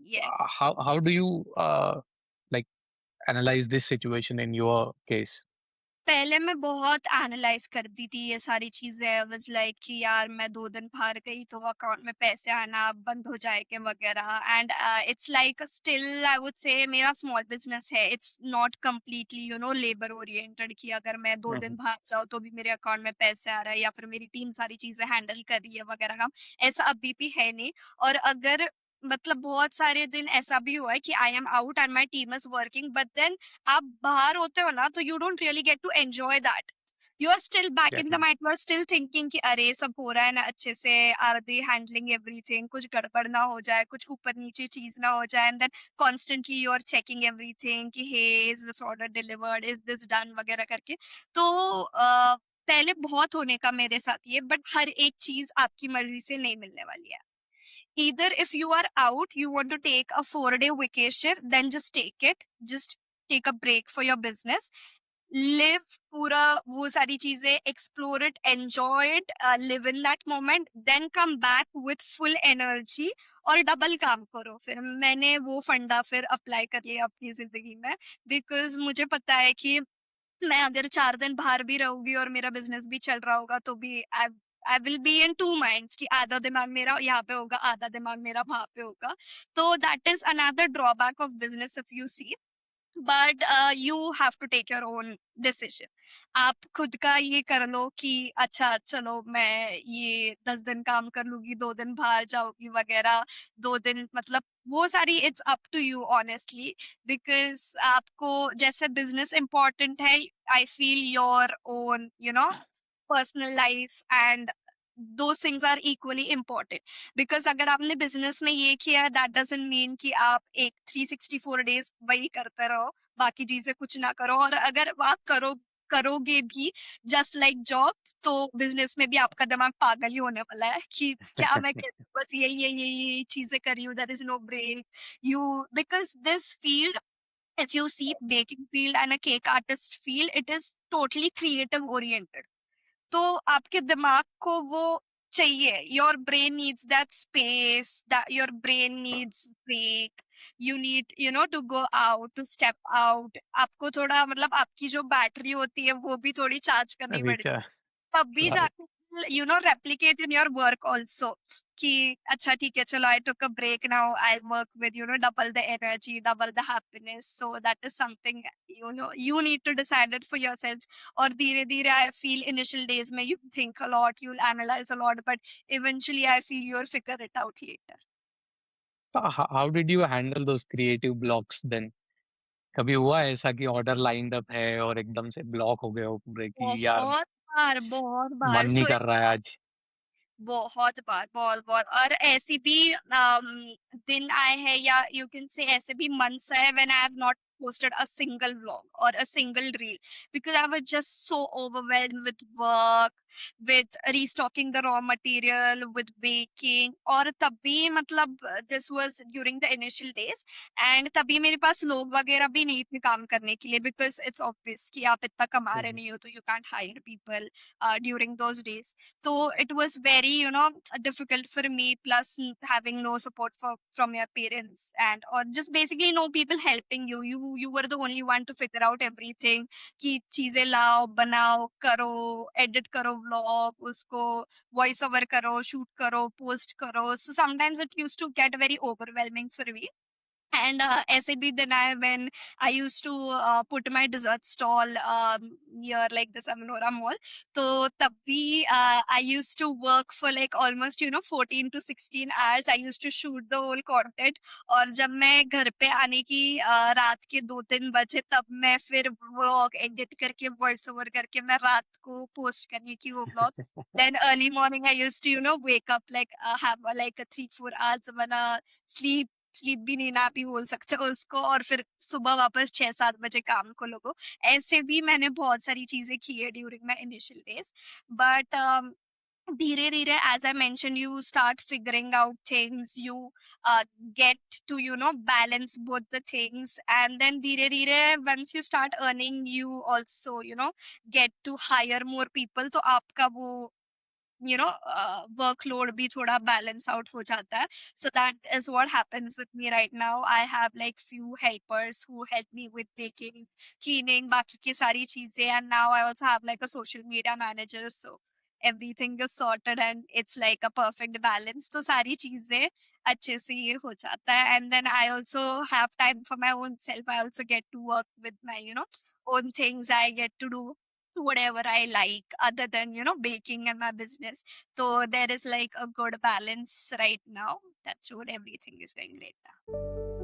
Yes. how do you like analyze this situation in your case? पहले मैं बहुत analyse करती थी ये सारी चीजें, वाज लाइक कि यार मैं 2 दिन बाहर गई तो अकाउंट में पैसे आना बंद हो जाएंगे वगैरह। And it's like still I would say मेरा स्मॉल बिजनेस है, it's not completely labour oriented कि अगर मैं 2 दिन हम्म। बाहर जाऊँ तो भी मेरे अकाउंट में पैसे आ रहा है या फिर मेरी टीम सारी चीजें हैंडल कर रही है वगैरह काम। ऐसा अभी भी है नहीं। और अगर मतलब बहुत सारे दिन ऐसा भी हुआ है कि I am out and my team is working, but then आप बाहर होते हो ना तो you don't really get to enjoy that. You are still back in the Exactly. Mind, you are still thinking कि अरे सब हो रहा है ना अच्छे से, आर दे हैंडलिंग एवरीथिंग, कुछ गड़बड़ ना हो जाए, कुछ ऊपर नीचे चीज ना हो जाए। And then constantly you are checking everything कि hey is this order delivered, is this done वगैरह करके। तो पहले बहुत होने का मेरे साथ ये, बट हर एक चीज आपकी मर्जी से नहीं मिलने वाली है। Either if you are out, you want to take a 4-day vacation, then just take it. Just take a break for your business. Live पूरा वो सारी चीजें, explore it, enjoy it, live in that moment, then come back with full energy और double काम करो। फिर मैंने वो फंडा फिर अप्लाई कर लिया अपनी जिंदगी में, बिकॉज मुझे पता है कि मैं अगर 4 दिन बाहर भी रहूंगी और मेरा बिजनेस भी चल रहा होगा तो भी I will be in two minds कि आधा दिमाग मेरा यहाँ पे होगा, आधा दिमाग मेरा वहां पे होगा। तो that is another drawback of business if you see. But you have to take your own decision. आप खुद का ये कर लो कि अच्छा चलो मैं ये 10 दिन काम कर लूंगी, 2 दिन बाहर जाऊंगी वगैरह। 2 दिन मतलब वो सारी it's up to you honestly. Because आपको जैसे बिजनेस इम्पोर्टेंट है, I feel your own personal life and those things are equally important। Because अगर आपने बिजनेस में ये किया है दैट डजंट मीन कि आप एक 364 डेज वही करते रहो, बाकी चीजें कुछ ना करो। और अगर आप करोगे भी जस्ट लाइक जॉब, तो बिजनेस में भी आपका दिमाग पागल ही होने वाला है कि क्या मैं बस यही चीजें कर रही हूँ, there is no break. You because this field, if you see baking field and a cake artist field, it is totally creative oriented। तो आपके दिमाग को वो चाहिए, your brain needs that space, that your brain needs break. You need to go out, to step out. आपको थोड़ा मतलब आपकी जो बैटरी होती है वो भी थोड़ी चार्ज करनी पड़ती Richa, है, तब भी right. जाके replicate in your work also. कि अच्छा ठीक है चलो, I took a break, now I work with double the energy, double the happiness. So that is something you need to decide it for yourself. और धीरे धीरे I feel initial days में you think a lot, you analyse a lot, but eventually I feel you're figure it out later. So how did you handle those creative blocks then? कभी हुआ है ऐसा कि order lined up है और एकदम से ब्लॉक हो गए हो पूरे कि यार बहुत बार, बहुत बार। मन नहीं सो कर रहा है आज? बहुत बार, बहुत बहुत। और ऐसी भी दिन आए हैं, या यू कैन से ऐसे भी मंथ्स है when I have not posted a single vlog or a single reel because I was just so overwhelmed with work, with restocking the raw material, with baking। और तभी मतलब this was during the initial days, and तभी मेरे पास लोग वगैरह भी नहीं थे काम करने के लिए, because it's obvious कि आप इतना कमा रहे हम्म। नहीं हो तो you can't hire people during those days। so it was very difficult for me, plus having no support from your parents, and or just basically no people helping you, you were the only one to figure out everything कि चीजें लाओ, बनाओ, करो, edit करो vlog, उसको voice over करो, shoot करो, post करो। So sometimes it used to get very overwhelming for me. And ऐसे भी दिन आए when I used to put my dessert stall near like the Savanora Mall। तो तब भी I used to work for like almost 14 to 16 hours। I used to shoot the whole content। और जब मैं घर पे आने की रात के 2-3 बजे, तब मैं फिर व्लॉग एडिट करके वॉइस ओवर करके मैं रात को पोस्ट करने की वो vlog. Then early morning I used to wake up like have like a 3-4 hours वाला sleep। स्लीप भी नहीं, ना भी बोल सकते हो उसको। और फिर सुबह वापस 6-7 बजे काम को लोगो। ऐसे भी मैंने बहुत सारी चीजें की है during my initial days. But धीरे धीरे as I mention you start figuring out things, you get to balance both the things, and then धीरे धीरे once you start earning, you also get to hire more people. तो आपका वो workload भी थोड़ा balance out हो जाता है. So that is what happens with me right now. I have like few helpers who help me with baking, cleaning, बाकी की सारी चीजें, and now I also have like a social media manager, so everything is sorted and it's like a perfect balance. तो सारी चीजें अच्छे से ये हो जाता है. And then I also have time for my own self. I also get to work with my own things. I get to do whatever I like other than baking and my business. So there is like a good balance right now. That's what everything is going great now.